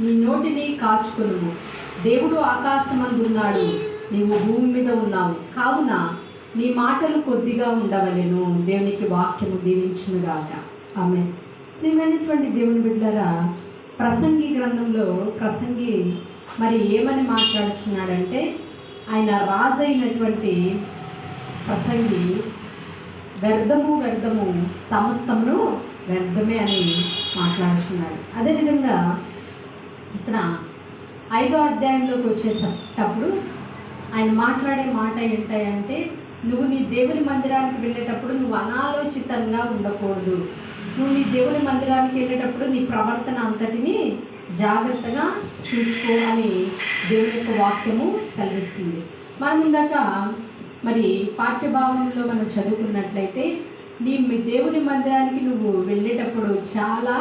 నీ నోటిని కాచుకొనుము. దేవుడు ఆకాశమందున్నాడు, నీవు భూమి మీద ఉన్నావు, కావున నీ మాటలు కొద్దిగా ఉండవలెను. దేవునికి వాక్యము దీవించునుగాక. ఆమేన్. ప్రియమైనటువంటి దేవుని బిడ్డలారా, ప్రసంగి గ్రంథంలో ప్రసంగి మరి ఏమని మాట్లాడుచున్నాడంటే, ఆయన రాజు అయినటువంటి ప్రసంగి వ్యర్థము వ్యర్థము సమస్తమును వ్యర్థమే అని మాట్లాడుచున్నాడు. అదేవిధంగా ఇక్కడ 5వ అధ్యాయంలోకి వచ్చేటప్పుడు ఆయన మాట్లాడే మాట ఏంటంటే, నువ్వు నీ దేవుని మందిరానికి వెళ్ళేటప్పుడు నువ్వు అనాలోచితంగా ఉండకూడదు. నువ్వు నీ దేవుని మందిరానికి వెళ్ళేటప్పుడు నీ ప్రవర్తన అంతటిని జాగ్రత్తగా చూసుకో అని దేవుని యొక్క వాక్యము సెలవిస్తుంది. మనం ఇందాక మరి పాఠ్యభాగంలో మనం చదువుకున్నట్లయితే, నీ దేవుని మందిరానికి నువ్వు వెళ్ళేటప్పుడు చాలా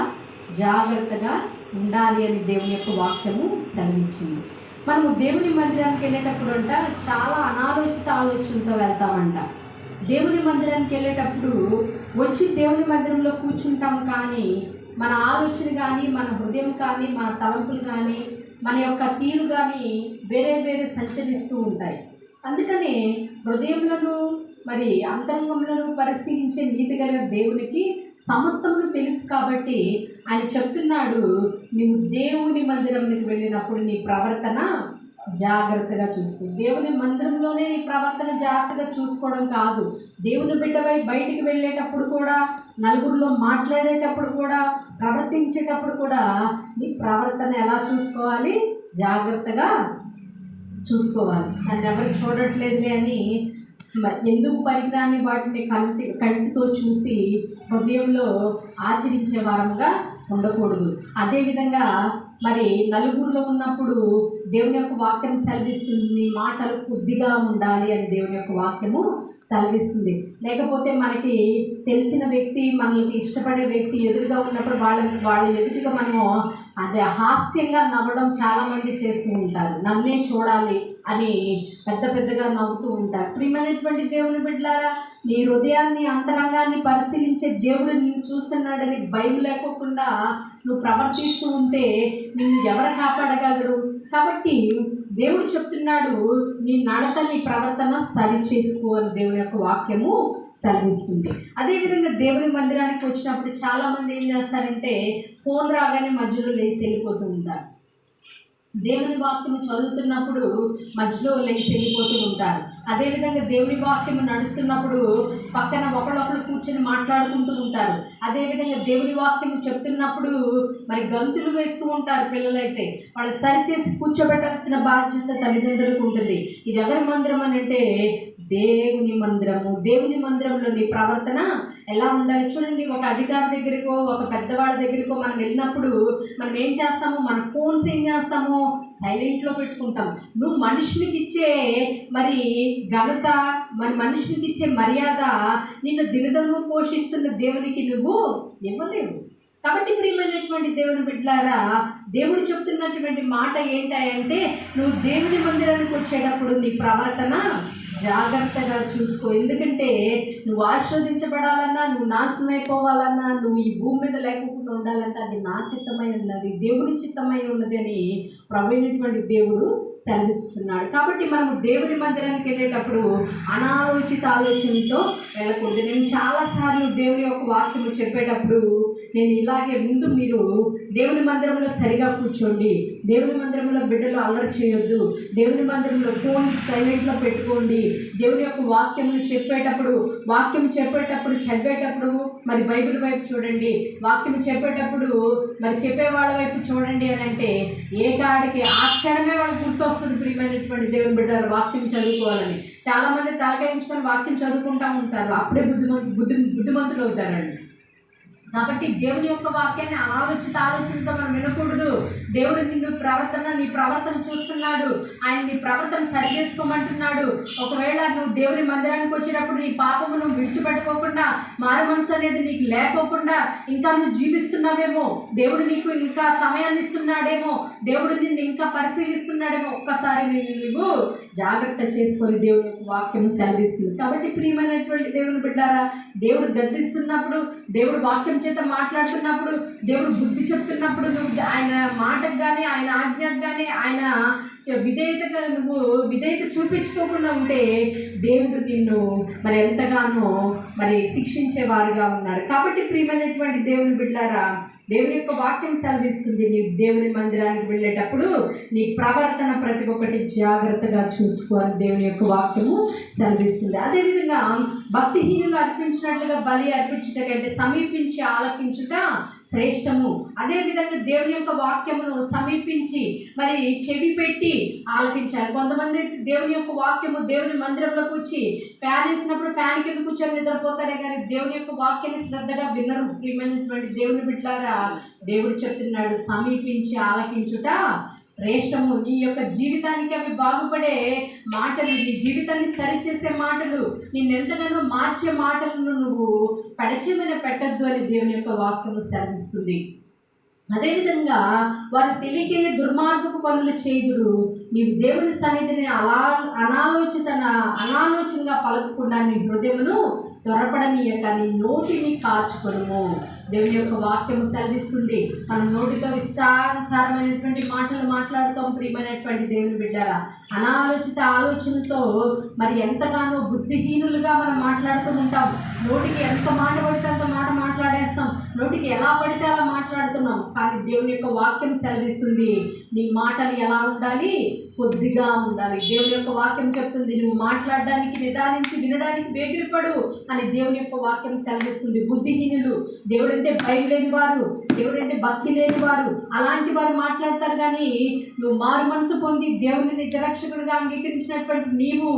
జాగ్రత్తగా ఉండాలి అని దేవుని యొక్క వాక్యము సెలవించింది. మనము దేవుని మందిరానికి వెళ్ళేటప్పుడు అంట చాలా అనాలోచిత ఆలోచనతో వెళ్తామంట. దేవుని మందిరానికి వెళ్ళేటప్పుడు వచ్చి దేవుని మందిరంలో కూర్చుంటాం, కానీ మన ఆలోచన కానీ, మన హృదయం కానీ, మన తలంపులు కానీ, మన యొక్క తీరు కానీ వేరే వేరే సంచరిస్తూ ఉంటాయి. అందుకని హృదయములను మరి అంతరంగములను పరిశీలించే నీతి కలిగిన దేవునికి సమస్తమును తెలుసు. కాబట్టి ఆయన చెప్తున్నాడు, నువ్వు దేవుని మందిరానికి వెళ్ళినప్పుడు నీ ప్రవర్తన జాగ్రత్తగా చూసుకో. దేవుని మందిరంలోనే నీ ప్రవర్తన జాగ్రత్తగా చూసుకోవడం కాదు, దేవుని బిడ్డవై బయటికి వెళ్ళేటప్పుడు కూడా, నలుగురిలో మాట్లాడేటప్పుడు కూడా, ప్రవర్తించేటప్పుడు కూడా నీ ప్రవర్తన ఎలా చూసుకోవాలి? జాగ్రత్తగా చూసుకోవాలి. నన్ను ఎవరు చూడట్లేదులే అని ఎందుకు పనికిరాని వాటిని కంటితో చూసి హృదయంలో ఆచరించే వారంగా ఉండకూడదు. అదేవిధంగా మరి నలుగురిలో ఉన్నప్పుడు దేవుని యొక్క వాక్యం సెలవిస్తుంది, నీ మాటలు కొద్దిగా ఉండాలి అని దేవుని యొక్క వాక్యము సెలవిస్తుంది. లేకపోతే మనకి తెలిసిన వ్యక్తి, మనకి ఇష్టపడే వ్యక్తి ఎదురుగా ఉన్నప్పుడు వాళ్ళ ఎదుటిగా మనము అదే హాస్యంగా నవ్వడం చాలామంది చేస్తూ ఉంటారు. నన్నే చూడాలి అని పెద్దగా నవ్వుతూ ఉంటారు. ప్రియమైనటువంటి దేవుని బిడ్డలారా, నీ హృదయాన్ని అంతరంగాన్ని పరిశీలించే దేవుడు నిన్ను చూస్తున్నాడని భయం లేకోకుండా నువ్వు ప్రవర్తిస్తూ ఉంటే నిన్ను ఎవరు కాపాడగలరు? కాబట్టి దేవుడు చెప్తున్నాడు, నీ నడత, నీ ప్రవర్తన సరి చేసుకో అని దేవుని యొక్క వాక్యము సెలవిస్తుంది. అదేవిధంగా దేవుని మందిరానికి వచ్చినప్పుడు చాలామంది ఏం చేస్తారంటే, ఫోన్ రాగానే మధ్యలో లేచి వెళ్ళిపోతూ ఉంటారు. దేవుని వాక్యము చదువుతున్నప్పుడు మధ్యలో లేచి వెళ్ళిపోతూ ఉంటారు. అదేవిధంగా దేవుని వాక్యము నడుస్తున్నప్పుడు పక్కన ఒకళ్ళొకళ్ళు కూర్చొని మాట్లాడుకుంటూ ఉంటారు. అదేవిధంగా దేవుని వాక్యము చెప్తున్నప్పుడు మరి గంతులు వేస్తూ ఉంటారు. పిల్లలైతే వాళ్ళు సరిచేసి కూర్చోబెట్టాల్సిన బాధ్యత తల్లిదండ్రులకు ఉంటుంది. ఇది ఎవరి మందిరం అని అంటే దేవుని మందిరము. దేవుని మందిరంలో నీ ప్రవర్తన ఎలా ఉండాలి? చూడండి, ఒక అధికారి దగ్గరికో, ఒక పెద్దవాళ్ళ దగ్గరికో మనం వెళ్ళినప్పుడు మనం ఏం చేస్తాము? మన ఫోన్స్ ఏం చేస్తాము? సైలెంట్లో పెట్టుకుంటాం. నువ్వు మనుషునికి ఇచ్చే మరి ఘనత, మరి మనుషునికి ఇచ్చే మర్యాద నిన్ను దినదము పోషిస్తున్న దేవునికి నువ్వు ఇవ్వలేవు. కాబట్టి ప్రియమైనటువంటి దేవుని బిడ్డలారా, దేవుడు చెప్తున్నటువంటి మాట ఏంటంటే, నువ్వు దేవుని మందిరానికి వచ్చేటప్పుడు నీ ప్రవర్తన జాగ్రత్తగా చూసుకో. ఎందుకంటే నువ్వు ఆశీర్వదించబడాలన్నా, నువ్వు నాశనం అయిపోవాలన్నా, నువ్వు ఈ భూమి మీద లేకుండా ఉండాలంటే అది నా చిత్తమై ఉన్నది, దేవుని చిత్తమై ఉన్నది అని ప్రభువైనటువంటి దేవుడు సెలవిస్తున్నాడు. కాబట్టి మనము దేవుని మందిరానికి వెళ్ళేటప్పుడు అనాలోచిత ఆలోచనతో వెళ్ళకూడదు. నేను చాలాసార్లు దేవుని యొక్క వాక్యము చెప్పేటప్పుడు నేను ఇలాగే, ముందు మీరు దేవుని మందిరంలో సరిగా కూర్చోండి, దేవుని మందిరంలో బిడ్డలు అల్లరి చేయొద్దు, దేవుని మందిరంలో ఫోన్ సైలెంట్లో పెట్టుకోండి, దేవుని యొక్క వాక్యములు చదివేటప్పుడు మరి బైబిల్ వైపు చూడండి, వాక్యం చెప్పేటప్పుడు మరి చెప్పే వాళ్ళ వైపు చూడండి అని అంటే ఏ కాడికి ఆ క్షణమే వాళ్ళకి గుర్తొస్తుంది. ప్రియమైనటువంటి దేవుని బిడ్డలు వాక్యం చదువుకోవాలని చాలామంది తలకాయించుకొని వాక్యం చదువుకుంటూ ఉంటారు, అప్పుడే బుద్ధిమంతులు అవుతారండి. కాబట్టి దేవుని యొక్క వాక్యాన్ని ఆలోచనతో మనం వినకూడదు. దేవుడు నీ ప్రవర్తన చూస్తున్నాడు. ఆయన నీ ప్రవర్తన సరి చేసుకోమంటున్నాడు. ఒకవేళ నువ్వు దేవుని మందిరానికి వచ్చేటప్పుడు నీ పాపము నువ్వు విడిచిపెట్టుకోకుండా, మారు మనసు అనేది నీకు లేకోకుండా ఇంకా నువ్వు జీవిస్తున్నావేమో, దేవుడు నీకు ఇంకా సమయాన్ని ఇస్తున్నాడేమో, దేవుడు నిన్ను ఇంకా పరిశీలిస్తున్నాడేమో, ఒక్కసారి నువ్వు జాగ్రత్త చేసుకొని దేవుని యొక్క వాక్యము సెలవిస్తుంది. కాబట్టి ప్రియమైనటువంటి దేవుని బిడ్డారా, దేవుడు గద్దిస్తున్నప్పుడు, దేవుడు వాక్యం చేత మాట్లాడుతున్నప్పుడు, దేవుడు బుద్ధి చెప్తున్నప్పుడు నువ్వు ఆయన మాటకు కానీ ఆయన ఆజ్ఞకు కానీ ఆయన నువ్వు విధేయత చూపించుకోకుండా ఉంటే దేవుడు నిన్ను మరి ఎంతగానో మరి శిక్షించేవారుగా ఉన్నారు. కాబట్టి ప్రియమైనటువంటి దేవుని బిడ్డారా, దేవుని యొక్క వాక్యం సెలవిస్తుంది, నీ దేవుని మందిరానికి వెళ్ళేటప్పుడు నీ ప్రవర్తన ప్రతి ఒక్కటి జాగ్రత్తగా చూసుకోవాలి దేవుని యొక్క వాక్యము సెలవిస్తుంది. అదేవిధంగా భక్తిహీనులు అర్పించినట్లుగా బలి అర్పించుట కంటే సమీపించి ఆలకించుట శ్రేష్టము. అదేవిధంగా దేవుని యొక్క వాక్యమును సమీపించి మరి చెవి పెట్టి ఆలకించాలి. కొంతమంది దేవుని యొక్క వాక్యము దేవుని మందిరంలోకి వచ్చి ఫ్యాన్ వేసినప్పుడు ఫ్యాన్ కింద కూర్చొని నిద్రపోతారే కానీ దేవుని యొక్క వాక్యాన్ని శ్రద్ధగా వినరు. ప్రియమైనటువంటి దేవుని బిడ్డలారా, దేవుడు చెప్తున్నాడు, సమీపించి ఆలకించుట శ్రేష్టము. నీ యొక్క జీవితానికి అవి బాగుపడే మాటలు, నీ జీవితాన్ని సరిచేసే మాటలు, నిన్నెంతగానో మార్చే మాటలను నువ్వు పెడచెవిన పెట్టద్దు అని దేవుని యొక్క వాక్యము సెలవిస్తుంది. అదేవిధంగా వారు తెలియకే దుర్మార్గపు పనులు చేయుదురు, నీవు దేవుని సన్నిధిని అనాలోచనగా పలకకుండా నీ హృదయమును త్వరపడనీయక నీ నోటిని కాచుకొనుము. దేవుని యొక్క వాక్యము సెలవిస్తుంది, మనం నోటితో ఇష్టానుసారమైనటువంటి మాటలు మాట్లాడుతాం. ప్రియమైనటువంటి దేవుని బిడ్డారా, అనాలోచిత ఆలోచనతో మరి ఎంతగానో బుద్ధిహీనులుగా మనం మాట్లాడుతూ ఉంటాం. నోటికి ఎంత మాట పడితే అంత మాట మాట్లాడేస్తాం, నోటికి ఎలా పడితే అలా మాట్లాడుతున్నాం. కానీ దేవుని యొక్క వాక్యం సెలవిస్తుంది, నీ మాటలు ఎలా ఉండాలి? కొద్దిగా ఉండాలి. దేవుని యొక్క వాక్యం చెప్తుంది, నువ్వు మాట్లాడడానికి నిదానించి వినడానికి వేగిరపడు అని దేవుని యొక్క వాక్యం సెలవిస్తుంది. బుద్ధిహీనులు, దేవుడంటే భయం లేని వారు, దేవుడంటే భక్తి లేని వారు, అలాంటి వారు మాట్లాడతారు. కానీ నువ్వు మారు మనసు పొంది దేవుని నిజరక్షకుడిగా అంగీకరించినటువంటి నీవు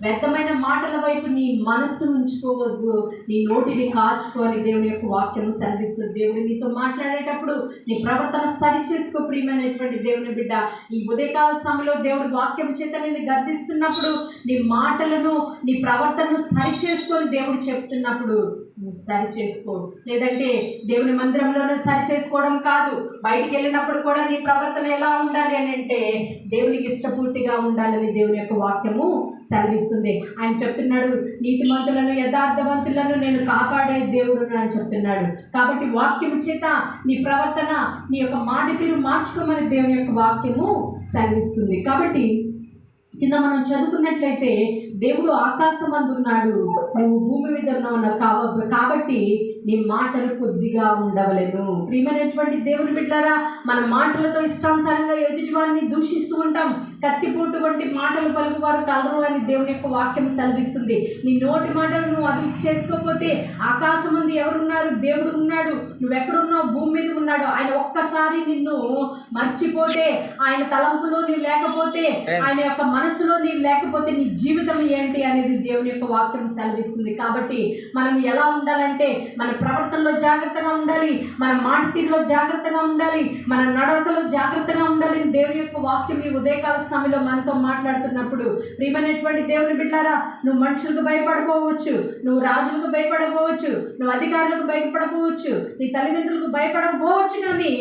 వ్యర్థమైన మాటల వైపు నీ మనస్సు ఉంచుకోవద్దు, నీ నోటిని కాచుకొని దేవుని యొక్క వాక్యం సెలవిస్తుంది. దేవుడు నీతో మాట్లాడేటప్పుడు నీ ప్రవర్తన సరి చేసుకో. ప్రియమైనటువంటి దేవుని బిడ్డ, ఈ ఉదయకాల సమయంలో దేవుడు వాక్యం చేత నేను గర్దిస్తున్నప్పుడు నీ మాటలను నీ ప్రవర్తనను సరి చేసుకొని దేవుడు చెప్తున్నప్పుడు నువ్వు సరి చేసుకో. లేదంటే దేవుని మందిరంలోనే సరి చేసుకోవడం కాదు, బయటికి వెళ్ళినప్పుడు కూడా నీ ప్రవర్తన ఎలా ఉండాలి అని అంటే దేవునికి ఇష్టపూర్తిగా ఉండాలని దేవుని యొక్క వాక్యము సెలవిస్తుంది. ఆయన చెప్తున్నాడు, నీతిమంతులను యథార్థవంతులను నేను కాపాడే దేవుడు అని చెప్తున్నాడు. కాబట్టి వాక్యము చేత నీ ప్రవర్తన, నీ యొక్క మాట తీరు మార్చుకోమని దేవుని యొక్క వాక్యము సెలవిస్తుంది. కాబట్టి కింద మనం చదువుకున్నట్లయితే దేవుడు ఆకాశమందు ఉన్నాడు, నువ్వు భూమి మీద ఉన్నావు కాబట్టి నీ మాటలు కొద్దిగా ఉండవలేను. ప్రియమైనటువంటి దేవుని బిడ్డలారా, మన మాటలతో ఇష్టానుసారంగా ఎదుటి వారిని దూషిస్తూ ఉంటాం. కత్తిపోటు వంటి మాటలు పలుకువారు కలరు అని దేవుని యొక్క వాక్యం సెలవిస్తుంది. నీ నోటి మాటలు నువ్వు అభివృద్ధి చేసుకోకపోతే ఆకాశమందు ఎవరున్నారు? దేవుడు ఉన్నాడు. నువ్వెక్కడున్నావు? భూమి మీద ఉన్నాడు. ఆయన ఒక్కసారి నిన్ను మర్చిపోతే, ఆయన తలంపులో నీవు లేకపోతే, ఆయన యొక్క మనసులో నీవు లేకపోతే నీ జీవితం ఏంటి అనేది దేవుని యొక్క వాక్యం సెలవిస్తుంది. కాబట్టి మనం ఎలా ఉండాలంటే మన ప్రవర్తనలో జాగ్రత్తగా ఉండాలి, మన మాట తీరులో జాగ్రత్తగా ఉండాలి, మన నడవకలో జాగ్రత్తగా ఉండాలి. దేవుని యొక్క వాక్యం ఈ ఉదయకాల సమయంలో మనతో మాట్లాడుతున్నప్పుడు ప్రియమైనటువంటి దేవుని బిడ్డారా, నువ్వు మనుషులకు భయపడకపోవచ్చు, నువ్వు రాజులకు భయపడకపోవచ్చు, నువ్వు అధికారులకు భయపడకపోవచ్చు, నీ తల్లిదండ్రులకు భయపడకపోవచ్చు, కానీ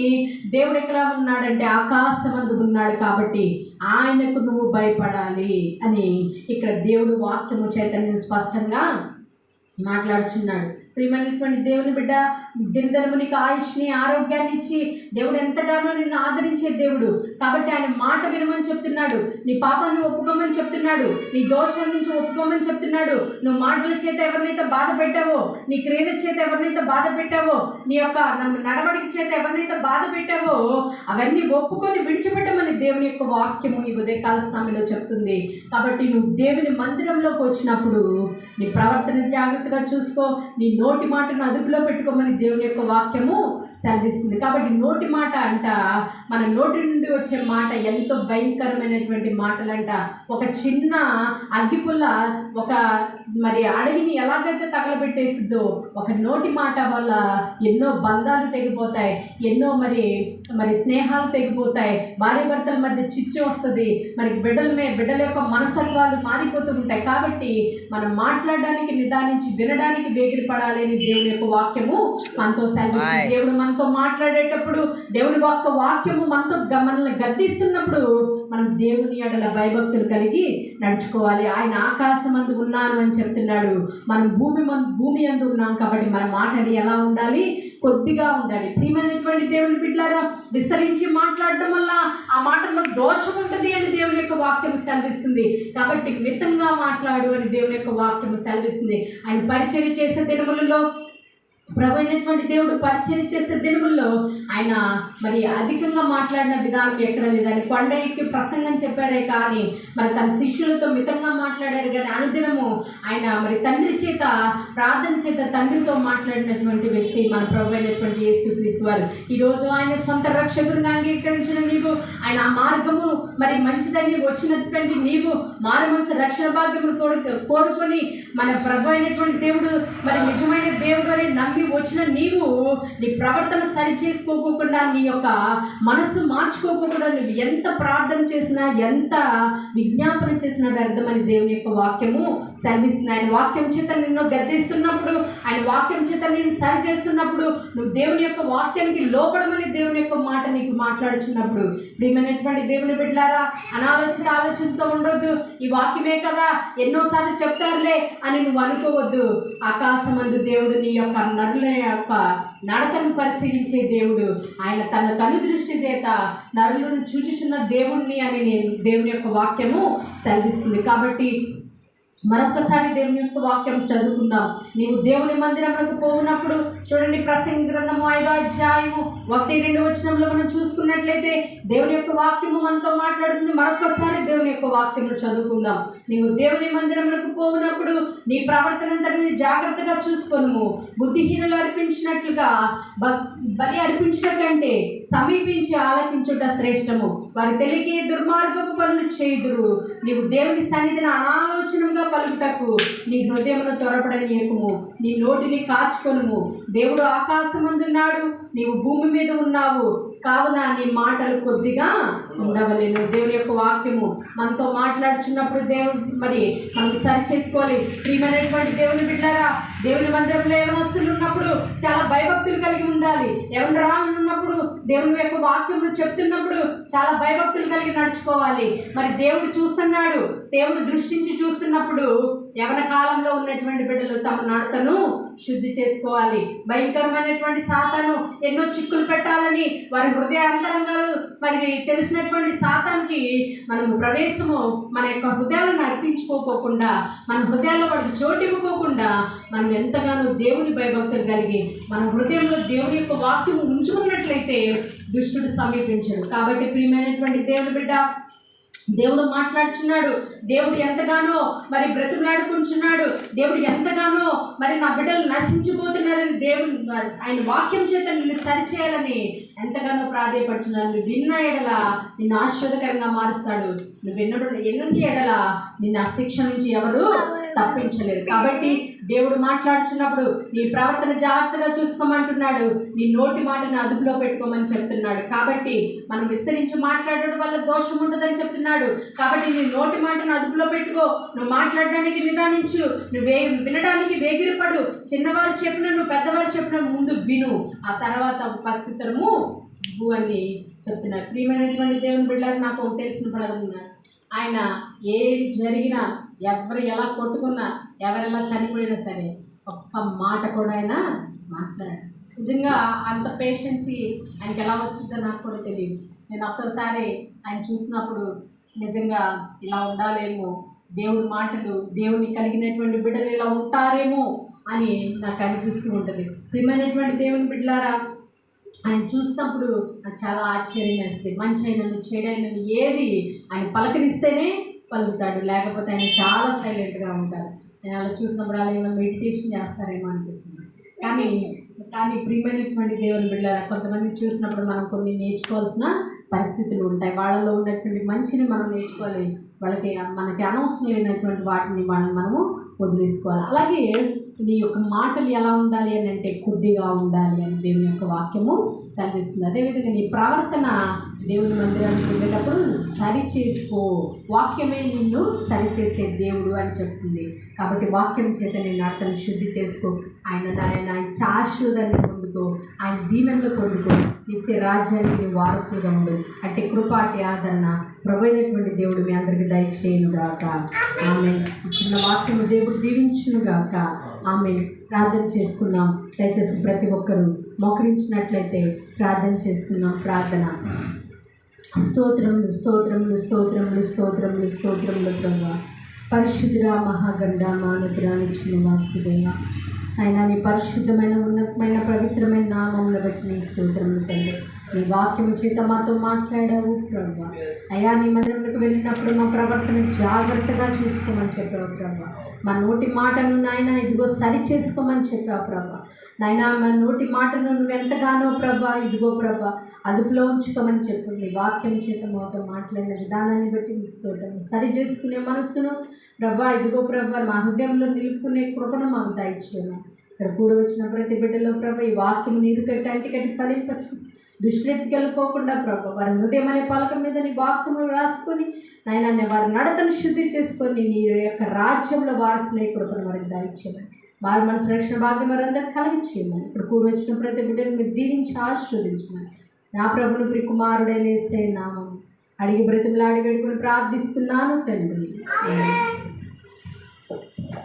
దేవుడు ఎక్కడ ఉన్నాడంటే ఆకాశమందు ఉన్నాడు. కాబట్టి ఆయనకు నువ్వు భయపడాలి అని ఇక్కడ దేవుడు వాక్యము చైతన్యం స్పష్టంగా మాట్లాడుచున్నాడు. ప్రియమైనటువంటి దేవుని బిడ్డ, దినదినము నీకు ఆయుష్ని ఆరోగ్యాన్ని ఇచ్చి దేవుడు ఎంతగానో నిన్ను ఆదరించే దేవుడు. కాబట్టి ఆయన మాట వినమని చెప్తున్నాడు, నీ పాపాన్ని ఒప్పుకోమని చెప్తున్నాడు, నీ దోషాల నుంచి ఒప్పుకోమని చెప్తున్నాడు. నువ్వు మాటల చేత ఎవరినైతే బాధ పెట్టావో, నీ క్రియల చేత ఎవరినైతే బాధ పెట్టావో, నీ యొక్క నడవడిక చేత ఎవరినైతే బాధ పెట్టావో అవన్నీ ఒప్పుకొని విడిచిపెట్టమని దేవుని యొక్క వాక్యము ఈ ఉదయకాల సమయంలో చెప్తుంది. కాబట్టి నువ్వు దేవుని మందిరంలోకి వచ్చినప్పుడు నీ ప్రవర్తన జాగ్రత్తగా చూసుకో, నీ నోటి మాటను అదుపులో పెట్టుకోమని దేవుని యొక్క వాక్యము సెలవిస్తుంది. కాబట్టి నోటి మాట అంట, మన నోటి నుండి వచ్చే మాట ఎంతో భయంకరమైనటువంటి మాటలంట. ఒక చిన్న అగ్గిపుల్ల ఒక మరి అడవిని ఎలాగైతే తగలబెట్టేసిద్దో, ఒక నోటి మాట వల్ల ఎన్నో బంధాలు తెగిపోతాయి, ఎన్నో మరి స్నేహాలు తెగిపోతాయి, భార్య భర్తల మధ్య చిచ్చు వస్తుంది, మనకి బిడ్డల యొక్క మనస్తత్వాలు మారిపోతూ ఉంటాయి. కాబట్టి మనం మాట్లాడడానికి నిదానించి వినడానికి వేగిరపడాలి అని దేవుని యొక్క వాక్యము మనతో సెలవిస్తుంది. దేవుడు మనతో మాట్లాడేటప్పుడు, దేవుని వాక్యము మనల్ని గద్దిస్తున్నప్పుడు మనం దేవుని ఎడల భయభక్తులు కలిగి నడుచుకోవాలి. ఆయన ఆకాశమందు ఉన్నాను అని చెప్తున్నాడు. మనం భూమి యందు ఉన్నాం కాబట్టి మన మాటలు ఎలా ఉండాలి? కొద్దిగా ఉండాలి. ప్రియమైనటువంటి దేవుని బిడ్డలారా, విస్తరించి మాట్లాడడం వల్ల ఆ మాటల్లో దోషం ఉంటుంది అని దేవుని యొక్క వాక్యం సెలవిస్తుంది. కాబట్టి మితంగా మాట్లాడు అని దేవుని యొక్క వాక్యం సెలవిస్తుంది. ఆయన పరిచర్య చేసే దినములలో, ప్రభు అయినటువంటి దేవుడు పరిచర్య చేసే దినముల్లో ఆయన మరి అధికంగా మాట్లాడిన విధానం ఎక్కడ లేదు. ఆయన కొండ ఎక్కి ప్రసంగం చెప్పారే కానీ మరి తన శిష్యులతో మితంగా మాట్లాడారు. కానీ అనుదినము ఆయన మరి తండ్రి చేత, ప్రార్థన చేత తండ్రితో మాట్లాడినటువంటి వ్యక్తి మన ప్రభు అయినటువంటి యేసుక్రీస్తు వారు. ఈరోజు ఆయన సొంత రక్షకుడిని అంగీకరించిన నీవు, ఆయన ఆ మార్గము మరి మంచిదని వచ్చినటువంటి నీవు, మారు మనసు రక్షణ భాగ్యమును కోరుకొని మన ప్రభు అయినటువంటి దేవుడు మరి నిజమైన దేవుడు అని నమ్మి వచ్చిన నీవు నీ ప్రవర్తన సరి చేసుకోకుండా, నీ యొక్క మనసు మార్చుకోకుండా నువ్వు ఎంత ప్రార్థన చేసినా, ఎంత విజ్ఞాపన చేసినా వ్యర్థమని దేవుని యొక్క వాక్యము సెలవిస్తుంది. ఆయన వాక్యం చేత నిన్ను గద్దిస్తున్నప్పుడు, ఆయన వాక్యం చేత నేను సరి చేస్తున్నప్పుడు, నువ్వు దేవుని యొక్క వాక్యానికి లోపడమని దేవుని యొక్క మాట నీకు మాట్లాడుచున్నప్పుడు, ప్రియమైనటువంటి దేవుని బిడ్డలారా, అనాలోచిత ఆలోచనతో ఉండొద్దు. ఈ వాక్యమే కదా ఎన్నోసార్లు చెప్తారులే అని నువ్వు అనుకోవద్దు. ఆకాశమందు దేవుడు నీ యొక్క నరుల యొక్క నడకను పరిశీలించే దేవుడు. ఆయన తన కనుదృష్టి చేత నరులను చూచుచున్న దేవుణ్ణి అని దేవుని యొక్క వాక్యము సెలవిస్తుంది. కాబట్టి మరొకసారి దేవుని యొక్క వాక్యం చదువుకుందాం. నీవు దేవుని మందిరంలోకి పోవునప్పుడు, చూడండి ప్రసంగి గ్రంథము 5వ అధ్యాయము 1-2 వచనంలో మనం చూసుకున్నట్లయితే దేవుని యొక్క వాక్యము మనతో మాట్లాడుతుంది. మరొకసారి దేవుని యొక్క వాక్యము చదువుకుందాం. నీవు దేవుని మందిరంలోకి పోవునప్పుడు నీ ప్రవర్తన అంతటిని జాగ్రత్తగా చూసుకొనుము. బుద్ధిహీనులు అర్పించినట్లుగా బలి అర్పించుట కంటే సమీపించి ఆలకించుట శ్రేష్టము. వారి తెలియకే దుర్మార్గపు పనులు చేయుదురు. నీవు దేవుని సన్నిధిని అనాలోచనంగా పలుకుటకు నీ హృదయమును త్వరపడనీయకుము. నీ నోటిని కాచుకొనుము. దేవుడు ఆకాశమందున్నాడు, నీవు భూమి మీద ఉన్నావు, కావున నీ మాటలు కొద్దిగా ఉండవలేను. దేవుని యొక్క వాక్యము మనతో మాట్లాడుచున్నప్పుడు దేవుడు మరి మనం సరి చేసుకోవాలి. ప్రియమైనటువంటి దేవుని బిడ్డలారా, దేవుని మందిరంలో యవనస్తులు ఉన్నప్పుడు చాలా భయభక్తులు కలిగి ఉండాలి. ఎవరు రానున్నప్పుడు దేవుని యొక్క వాక్యమును చెప్తున్నప్పుడు చాలా భయభక్తులు కలిగి నడుచుకోవాలి. మరి దేవుడు చూస్తున్నాడు, దేవుడు దృష్టించి చూస్తున్నప్పుడు యవన కాలంలో ఉన్నటువంటి బిడ్డలు తమ నడతను శుద్ధి చేసుకోవాలి. భయంకరమైనటువంటి సాతాను ఎన్నో చిక్కులు పెట్టాలని వారి హృదయ అంతరంగాలు మరి తెలిసినటువంటి సాతానికి మనము ప్రవేశము మన యొక్క హృదయాలను అర్పించుకోకుండా, మన హృదయాల్లో వాడికి చోటు ఇవ్వకోకుండా మనం ఎంతగానో దేవుని భయభక్తులు కలిగి మన హృదయంలో దేవుని యొక్క వాక్యం ఉంచుకున్నట్లయితే దుష్టుడు సమీపించడు. కాబట్టి ప్రియమైనటువంటి దేవుని బిడ్డ, దేవుడు మాట్లాడుచున్నాడు. దేవుడు ఎంతగానో మరి బ్రతిమలాడుకుంటున్నాడు. దేవుడు ఎంతగానో మరి నా బిడ్డలు నశించిపోతున్నారని దేవుడు ఆయన వాక్యం చేత నిన్ను సరిచేయాలని ఎంతగానో ప్రాధేయపడుచున్నాడు. నువ్వు విన్న ఎడల నిన్ను ఆశీర్వాదకరంగా మారుస్తాడు. నువ్వు ఎన్ని ఎడల నిన్ను ఆ శిక్ష నుంచి ఎవరు తప్పించలేరు. కాబట్టి దేవుడు మాట్లాడుచున్నప్పుడు నీ ప్రవర్తన జాగ్రత్తగా చూసుకోమంటున్నాడు. నీ నోటి మాటను అదుపులో పెట్టుకోమని చెప్తున్నాడు. కాబట్టి మనం విస్తరించి మాట్లాడడం వల్ల దోషం ఉంటుందని చెప్తున్నాడు. కాబట్టి నీ నోటి మాటను అదుపులో పెట్టుకో. నువ్వు మాట్లాడడానికి నిదానించు. నువ్వు వినడానికి వేగిరపడు. చిన్నవారు చెప్పిన, నువ్వు పెద్దవారు చెప్పిన ముందు విను, ఆ తర్వాత ప్రత్యుత్తరము అని చెప్తున్నారు. ప్రియమైనటువంటి దేవుని బిడ్డలకు నాకు తెలిసిన పడగలున్నారు. ఆయన ఏది జరిగినా, ఎవరు ఎలా కొట్టుకున్నా, ఎవరెలా చనిపోయినా సరే ఒక్క మాట కూడా ఆయన మాట్లాడారు. నిజంగా అంత పేషెన్సీ ఆయనకి ఎలా వచ్చిందో నాకు కూడా తెలియదు. నేను ఒక్కసారి ఆయన చూసినప్పుడు నిజంగా ఇలా ఉండాలేమో, దేవుడి మాటలు, దేవుని కలిగినటువంటి బిడ్డలు ఇలా ఉంటారేమో అని నాకు అనిపిస్తూ ఉంటుంది. ప్రియమైనటువంటి దేవుని బిడ్డలారా, ఆయన చూసినప్పుడు నాకు చాలా ఆశ్చర్యం వేస్తుంది. మంచి అయినను చెడైనను ఏది ఆయన పలకరిస్తేనే పలుకుతాడు, లేకపోతే ఆయన చాలా సైలెంట్గా ఉంటారు. నేను అలా చూసినప్పుడు అలా ఏమైనా మెడిటేషన్ చేస్తారేమో అనిపిస్తుంది. కానీ ప్రియమైనటువంటి దేవుని బిడ్డలారా, కొంతమంది చూసినప్పుడు మనం కొన్ని నేర్చుకోవాల్సిన పరిస్థితులు ఉంటాయి. వాళ్ళలో ఉన్నటువంటి మంచిని మనం నేర్చుకోవాలి. మనకి అనవసరం లేనటువంటి వాటిని మనము వదిలేసుకోవాలి. అలాగే నీ యొక్క మాటలు ఎలా ఉండాలి అని అంటే కొద్దిగా ఉండాలి అని దేవుని యొక్క వాక్యము సెలవిస్తుంది. అదేవిధంగా నీ ప్రవర్తన దేవుని మందిరానికి వెళ్ళేటప్పుడు సరి చేసుకో. వాక్యమే నిన్ను సరిచేసే దేవుడు అని చెప్తుంది. కాబట్టి వాక్యం చేత నేను అర్థం శుద్ధి చేసుకో. ఆయన శాశ్వతాన్ని పొందుకో. పొందుకో, ఆయన దీవెనలు పొందుకో, నిత్య రాజ్యానికి నీ వారసులుగా ఉండు. అట్టి కృప, అట్టి ఆదరణ ప్రభువైనటువంటి దేవుడు మీ అందరికీ దయచేయునుగాక. ఆమేన్. చిన్న వాక్యము దేవుడు దీవించునుగాక. ఆమేన్. ప్రార్థన చేసుకుందాం. దయచేసి ప్రతి ఒక్కరూ మోకరించినట్లయితే ప్రార్థన చేసుకుందాం. ప్రార్థన. స్తోత్రములు స్తోత్రములు స్తోత్రములు స్తోత్రములు స్తోత్రములు ప్రభువా, పరిశుద్ధుడా, మహాగండ, మానుద్రా, నిత్యనివాసుదేవ, అయినా నీ పరిశుద్ధమైన ఉన్నతమైన పవిత్రమైన నామమును బట్టి నీ స్తోత్రములు తండ్రి. నీ వాక్యము చేత మాతో మాట్లాడావు ప్రభువా. అయ్యా, నీ మందిరంలోకి వెళ్ళినప్పుడు మా ప్రవర్తన జాగ్రత్తగా చూసుకోమని చెప్పావు ప్రభువా. మా నోటి మాటను నాయన ఇదిగో సరి చేసుకోమని చెప్పావు ప్రభువా. నాయన మా నోటి మాటను నువ్వు ఎంతగానో ప్రభా ఇదిగో ప్రభా అదుపులో ఉంచుకోమని చెప్పు. నీ వాక్యం చేత మాతో మాట్లాడిన విధానాన్ని బట్టి నీ స్తోత్రం. సరి చేసుకునే మనస్సును ప్రభా ఇదిగో ప్రభా మా హృదయంలో నిలుపుకునే కృపను మాకు దయచేయమని. ఇక్కడ కూడా వచ్చిన ప్రతి బిడ్డలో ప్రభా ఈ వాక్యం నీరు కట్టి ఫలింపచేసి దుష్టికి వెళ్ళిపోకుండా ప్రభా వారి హృదయం అనే పలక మీద నీ వాక్యము రాసుకొని నాయన వారి నడతను శుద్ధి చేసుకొని నీ యొక్క రాజ్యంలో వారసులే కృపను వారికి దయచేయమని. వారి మనసు రక్షణ భాగ్యం వారందరూ కలిగి చేయమని. ఇప్పుడు కూడా వచ్చిన ప్రతి బిడ్డను మీరు దీవించి ఆశీర్వదించమని నా ప్రభుని ప్రియకుమారుడైన యేసయ్య నామం అడిగి బ్రతిమలాడి వేడుకొని ప్రార్థిస్తున్నాను తండ్రి.